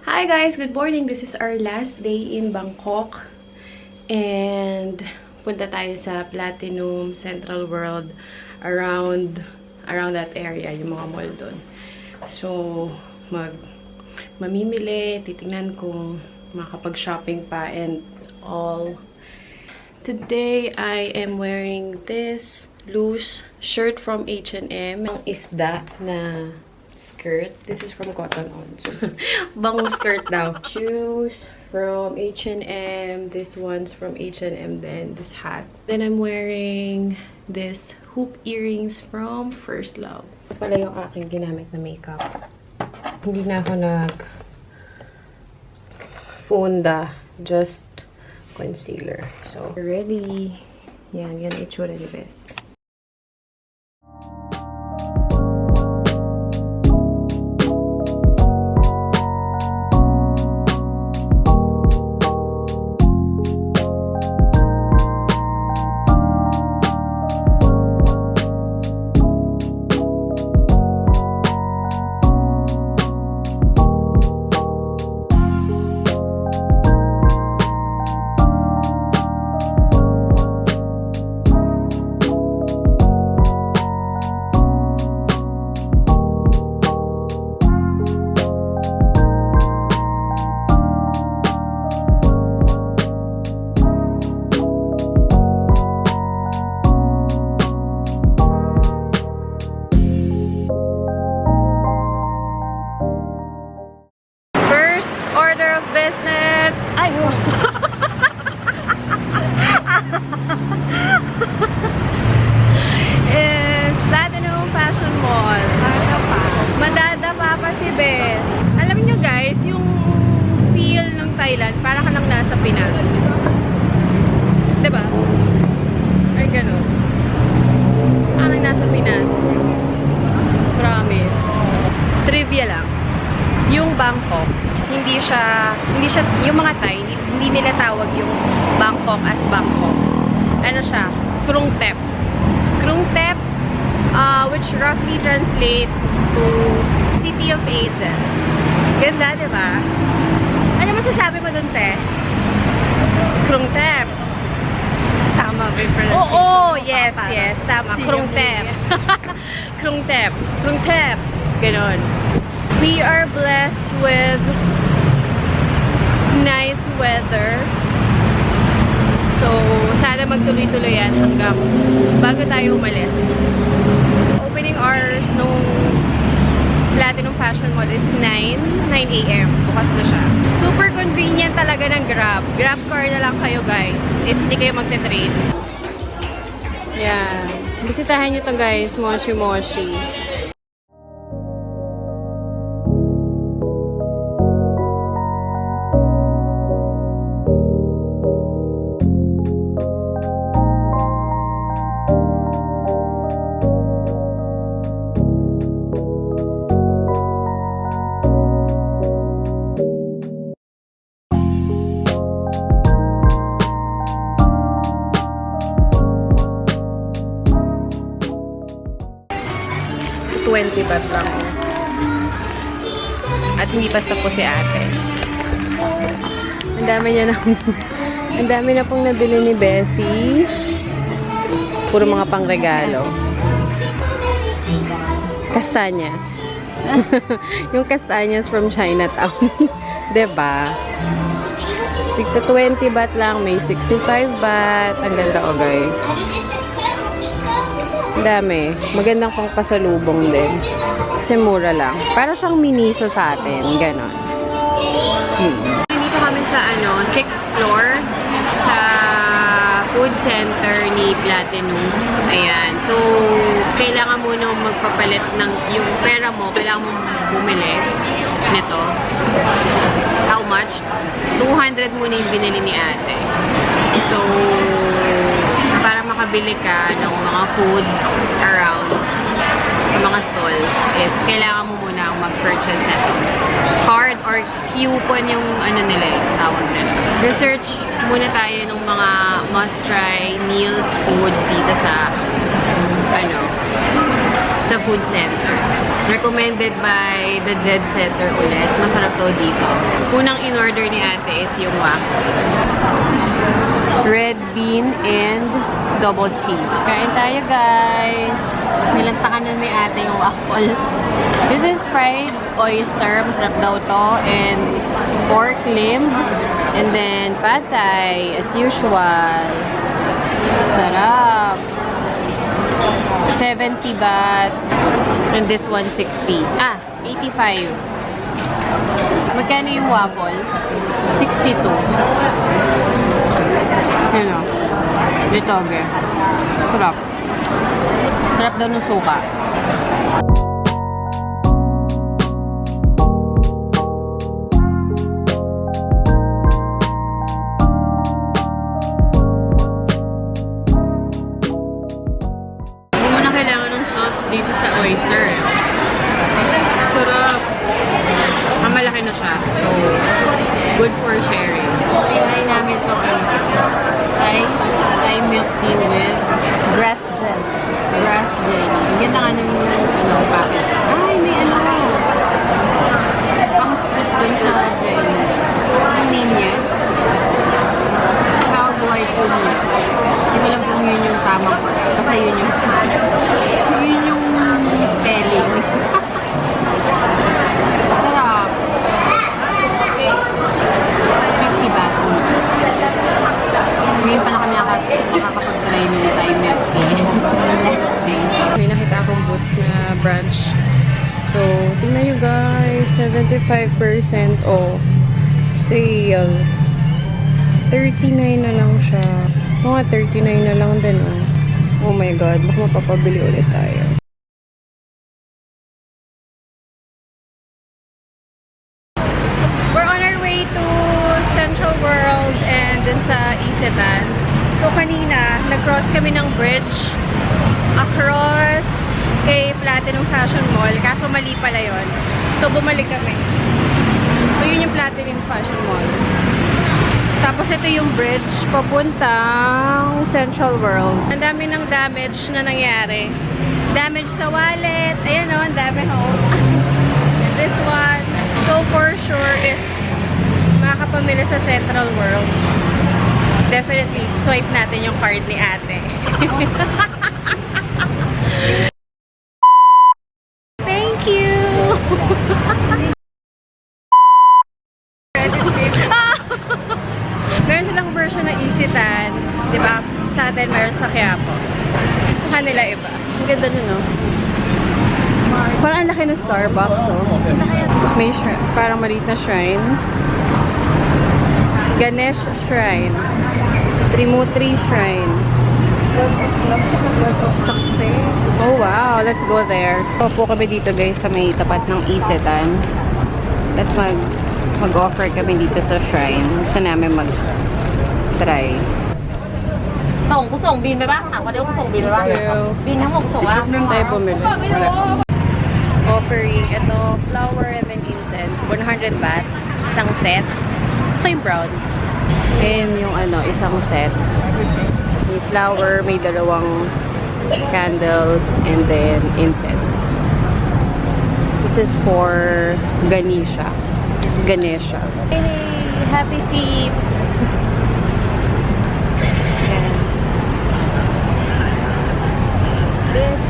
Hi guys! Good morning! This is our last day in Bangkok. And punta tayo sa Platinum, Central World, around that area, yung mga mall doon. So, mamimili, titingnan kung makapag-shopping pa and all. Today, I am wearing this loose shirt from H&M. Ang isda na skirt. This is from Cotton On. So, bangong skirt daw. Shoes from H&M. This one's from H&M. Then this hat. Then I'm wearing this hoop earrings from First Love. Ito pala yung aking ginamit na makeup. Hindi na ako nag-fonda. Just concealer. So, ready. Yan itsura ni Bes. Business. Ay, is Platinum Fashion Mall. Madadapa pa si Beth. Alam niyo guys, yung feel ng Thailand, para ka lang nasa Pinas. Diba? Ay, ganun. Parang nasa Pinas. Promise. Trivia lang. Yung Bangkok, hindi siya, yung mga Thai, hindi nila tawag yung Bangkok as Bangkok. Ano siya? Krung Thep. Krung Thep, which roughly translates to City of Angels. Ganda, diba? Ano masasabi mo dun, te? Krung Thep. Tama ba yung pronunciation? Oo, yes, tama. Krung Thep. Krung Thep. Krung Thep. Ganon. We are blessed with nice weather. So, sana magtuloy-tuloy yan hanggang bago tayo umalis. Opening hours nung Platinum Fashion Mall is 9 a.m. Bukas na siya. Super convenient talaga ng Grab. Grab car na lang kayo guys if hindi kayo magte-train. Yan. Bisitahin nyo to guys, Moshi Moshi. $20 baht lang. At hindi pa tapos si ate. Ang dami na pong nabili ni Bessie. Puro mga pangregalo. Kastanyas. Yung kastanyas from Chinatown. Diba? Tigta 20 baht lang. May 65 baht. Ang ganda o guys. Dami. Magandang pang pasalubong din. Kasi mura lang. Para siyang miniso sa atin. Ganon. Dito kami sa 6th floor sa food center ni Platinum. Ayan. So, kailangan mo nung magpapalit ng yung pera mo. Kailangan mo bumili nito. How much? 200 muna yung binili ni ate. So, para makabili ka ng mga food around sa mga stalls is kailangan mo muna mag-purchase na card or coupon yung nila tawag nila. Research muna tayo ng mga must-try meals, food dito sa sa food center. Recommended by the Jed Center ulit. Masarap to dito. Unang in-order ni ate is yung waffle. Red bean and double cheese. Kain tayo, guys. Nilantakan na ni ate yung waffle. This is fried oyster. Masarap daw to. And pork limb. And then pad thai as usual. Sarap. 70 baht. And this one, 60. 85. Magkano yung waffle? 62. Ano? Litoge. Sarap. Sarap daw ng suka. Hindi mo na kailangan ng sauce dito sa oyster. Sarap. Malaki na siya. So, good for sharing. Pinay namin itong Thai milk tea with Grass jelly. grass jelly. Ang ganda nga ng packet. Ay, may pang split dun sa jelly. Ang name niya? Chow Guai Fu Milk. Hindi ko lang kung yun yung tamang word. Kasi yun yung spelling. Sarap. 50 baht. Ngayon pa na kami nakakapag-try ng Thai milk tea. Last day. May nakita akong Boots na brunch. So, tingnan nyo guys. 75% off. Sale. 39 na lang siya. Mga 39 na lang din oh. Oh my God. Baka mapapabili ulit tayo. We're on our way to Central World and dun sa Isetan. So kanina, nag-cross kami ng bridge across kay Platinum Fashion Mall. Kaso mali pala yun. So bumalik kami. So yun yung Platinum Fashion Mall. Tapos ito yung bridge papuntang Central World. Ang dami ng damage na nangyari. Damage sa wallet. Ayan o, ang dami ho. And this one. So for sure, if makakapamili sa Central World, definitely swipe natin yung card ni ate. Thank you! Meron silang version ng Isetan, di ba? Sa atin meron sa Quiapo. Sa kanila iba. Ang ganda nun, no? Parang ang laki ng Starbucks, oh. May parang maliit na shrine. Ganesh Shrine. Trimurti Shrine. Oh wow, let's go there. Opo kami dito guys sa may tapat ng Isetan. Tapos mag-offer kami dito sa shrine. Gusto namin mag-try. ส่งบินไปปะถามเขาเดี๋ยวส่งบินไปปะบินทั้งหมดส่งว่า Tayo bumili. Wala. Offering ito, flower and then incense. 100 baht. Isang set. So yung brown. And yung isang set. May flower, may dalawang candles, and then incense. This is for Ganesha. Hey, happy feet! This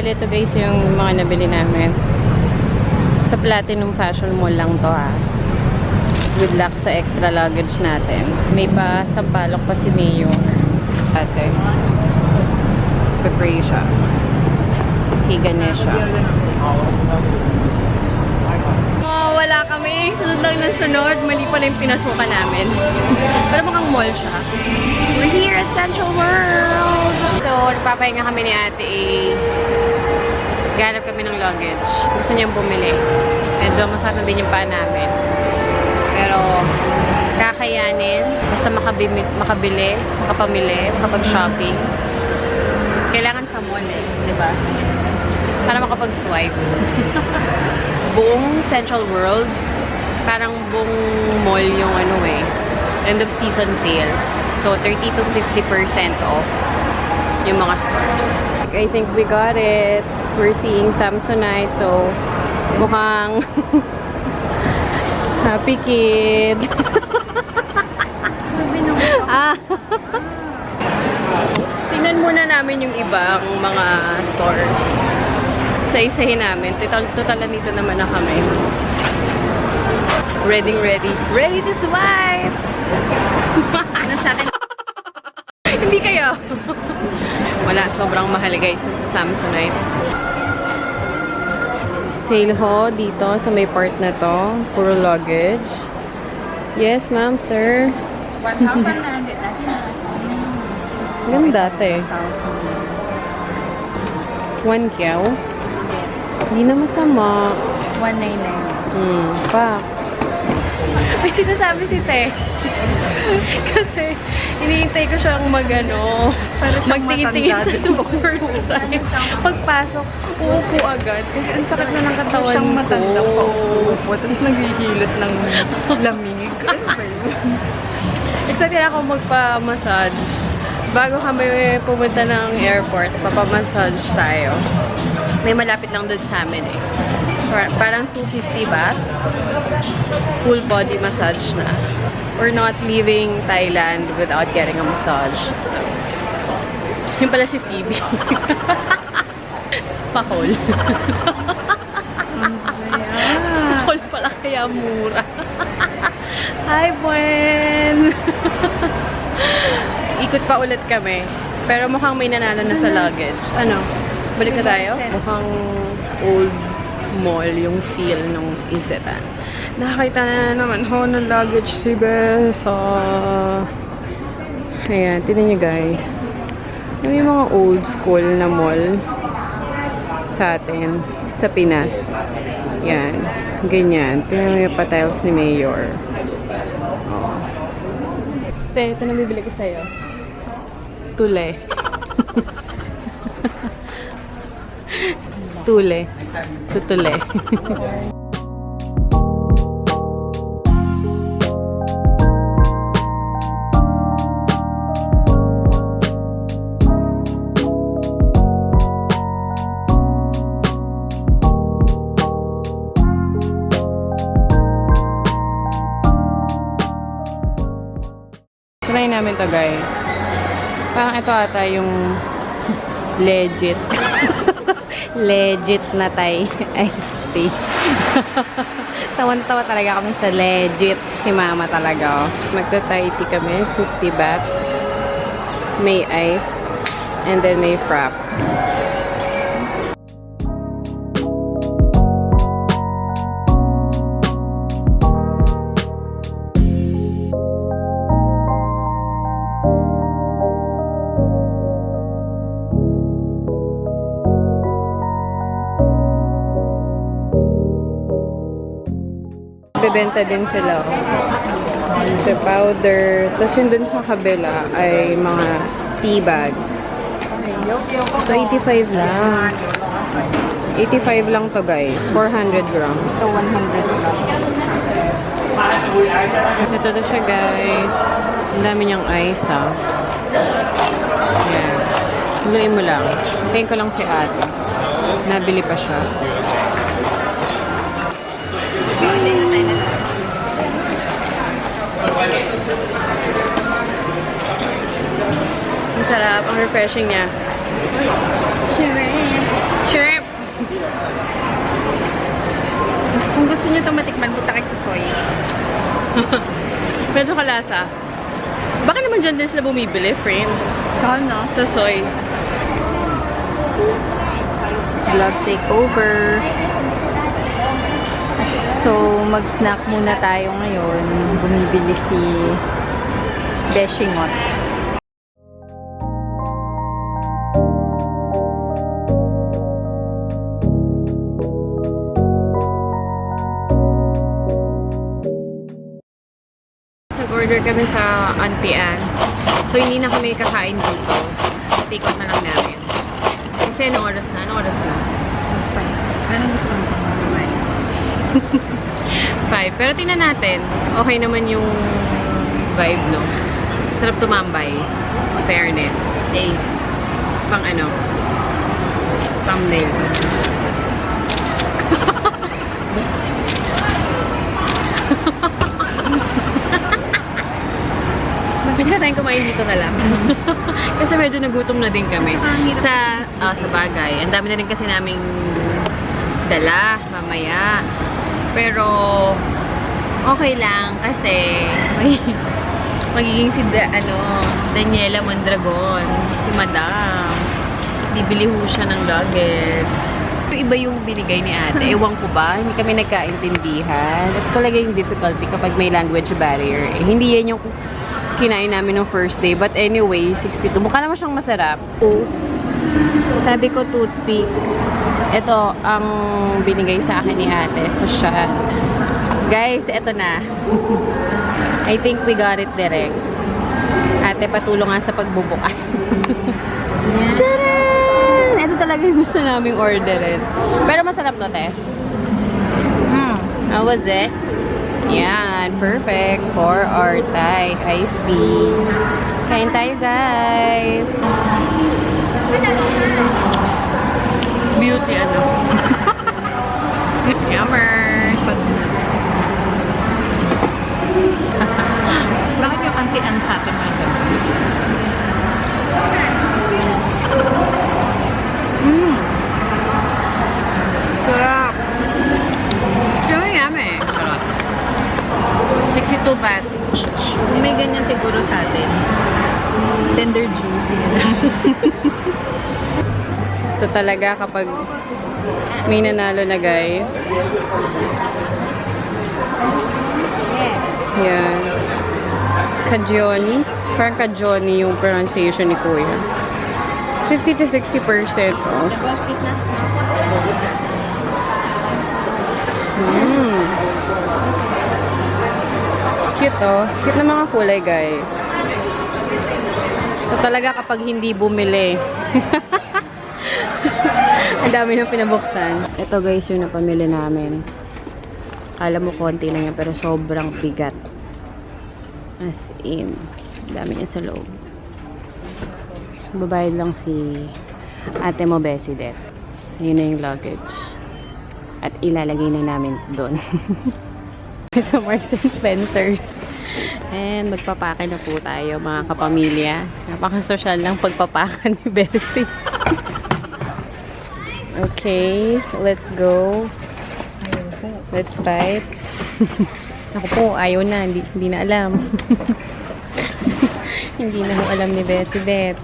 Bale, ito guys yung mga nabili namin. Sa Platinum Fashion Mall lang to Good luck sa extra luggage natin. May pa sampalok pa si Mayo. Ate. Pray siya. Kay Ganesha. Wala kami. Sunod lang ng sunod. Mali pala yung pinasukan namin. Pero mukhang mall siya. We're here at Central World! So, nagpapahinga kami ni Ate A. Ganap kami ng luggage. Gusto niyang bumili. Medyo masakit na din yung paa namin. Pero, kakayanin. Basta makabili, makapamili, makapag-shopping. Kailangan sa mall diba? Para makapag-swipe. Buong Central World, parang buong mall yung end of season sale. So, 30 to 50% off yung mga stores. I think we got it. We're seeing Samsonite, so mukhang happy kid. Tingnan muna namin yung ibang mga stores. Isa-isahin namin. Total nito naman na kami. Ready. Ready to swipe! Nasa akin. Hindi kayo. Wala, sobrang mahal guys sa Samsonite. Sale ho dito sa may part na to. Puro luggage. Yes, ma'am, sir. 1,900 Ganda te. 1 kyaw? Hindi na masama. 199. Pa. May sinasabi si Te. Kasi, iniintay ko siyang magtingin sa super time. Pagpasok, uupo agad. Kasi ang sakit na ng katawan Siyang ko. matanda pa uupo. Tapos nagigilot ng lamig. Excited ako magpa-massage. Bago kami pumunta ng airport, papamassage tayo. May malapit lang doon sa amin Parang 250 baht. Full body massage na. We're not leaving Thailand without getting a massage. So, yun pala si Phoebe. Pakol. Pakol pala kaya mura. Hi, Buen! Ikot pa ulit kami. Pero mukhang may nanalo na sa luggage. Ano? Balik na tayo? Mukhang old mall yung feel ng Isetan. Nakakita na naman ng luggage si Besa. Ayan, tignan nyo guys. Yung mga old school na mall sa atin, sa Pinas. Yan. Ganyan. Tignan mo yung patiles ni Mayor. Oh. Ito na bibili ko sa'yo. Tule. Tule. Tutule. Try namin to guys. Parang ito ata yung legit. Legit na Thai iced tea. Tawan-tawa talaga kami sa legit. Si mama talaga. Magta-Thai tea kami. 50 baht. May ice. And then may frap. Bebenta din sila. The powder. Tapos yun dun sa kabila ay mga tea bags. So, 85 lang. 85 lang to guys. 400 grams. So, 100 lang. Ito to siya guys. Ang dami niyang ice Yan. Bili mo lang. Tingin ko lang si ate. Nabili pa siya. Ang sarap. Ang refreshing niya. Shrimp! Kung gusto niyo ito matikman, punta kayo sa soy. Medyo kalasa. Baka naman dyan din sila bumibili, friend. Sana. Sa soy. Vlog takeover. So, mag-snack muna tayo ngayon. Bumibili si Beshingot. Nag-order kami sa Auntie Anne. So, hindi na kami kakain dito. Take out na lang namin. Kasi anong oras na? Anong oras na? Anong gusto mo pang mag 5. Pero tingnan natin. Okay naman yung vibe, no? Sarap tumambay. Fairness. Eh, pang ano? Thumbnail. Pwede na tayong kumain dito na lang. Kasi medyo nagutom na din kami. Sa bagay. Ang dami na rin kasi naming dala mamaya. Pero okay lang kasi magiging si Daniela Mondragon, si Madam. Bibili ho siya ng luggage. Iba yung binigay ni ate. Ewan ko ba, hindi kami nagkaintindihan. At talaga yung difficulty kapag may language barrier. Eh, hindi yan yung kinain namin ng first day. But anyway, 62. Mukha naman siyang masarap. Sabi ko toothpick. Ito ang binigay sa akin ni ate. So siya. Guys, ito na. I think we got it direct. Ate, patulong nga sa pagbubukas. Tcharan! Ito talaga yung gusto naming orderin. Pero masarap to, te. How was it? Yan, perfect for our Thai iced tea. Kain tayo, guys. Beauty, ano? Yummers! Bakit yung Auntie Anne sa atin mga ganun? Sarap! Pero yummy. Sarap. 62 baht each. May ganyan siguro sa atin. Tender juicy. Ito talaga kapag may nanalo na, guys. Yan. Kajioni. Parang Kajioni yung pronunciation ni Kuya. 50 to 60% off. Cute, oh. Cute na mga kulay, guys. Ito talaga kapag hindi bumili. Ang dami na pinabuksan. Ito, guys, yung napamili namin. Kala mo konti lang yan, pero sobrang bigat. As in, dami niya sa loob. Babayad lang si ate mo, Besidet. Ayun na yung luggage. At ilalagay na namin doon. Sa Marks and Spencer's. And magpapake na po tayo, mga kapamilya. Napaka-social ng pagpapaka ni Bessie. Okay, let's go. Let's fight. Ako po, ayaw na. Hindi na alam. Hindi na ho alam ni Besidet.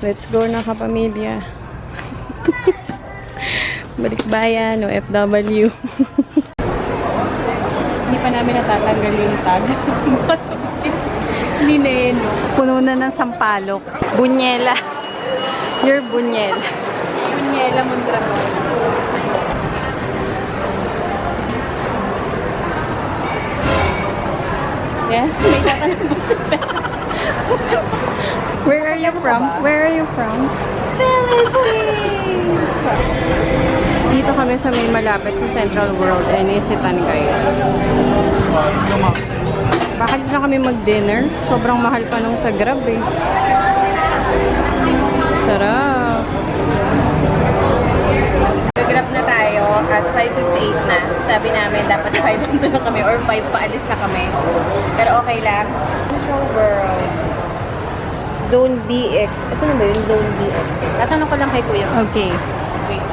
Let's go na, kapamilya. Balikbayan, OFW. Hindi pa namin natatanggal yung tag. Hindi na yun, no? Puno na ng sampalok. Bunyela. You're Bunyela. Bunyela Mondragon. Yes, may tatanong po si Beth. Where are you from? Where are you from? Philippines! Dito kami sa may malapit sa Central World and isitan kayo. Bakit na kami mag-dinner? Sobrang mahal pa nung sa Grab eh. Sarap! Grab na tayo at 5:58 na. Sabi namin dapat 5 na kami or 5 paalis na kami. Pero okay lang. Central World. Zone BX. Ito na ba yun? Zone BX. Tatanong ko lang kay Kuya. Okay. Wait.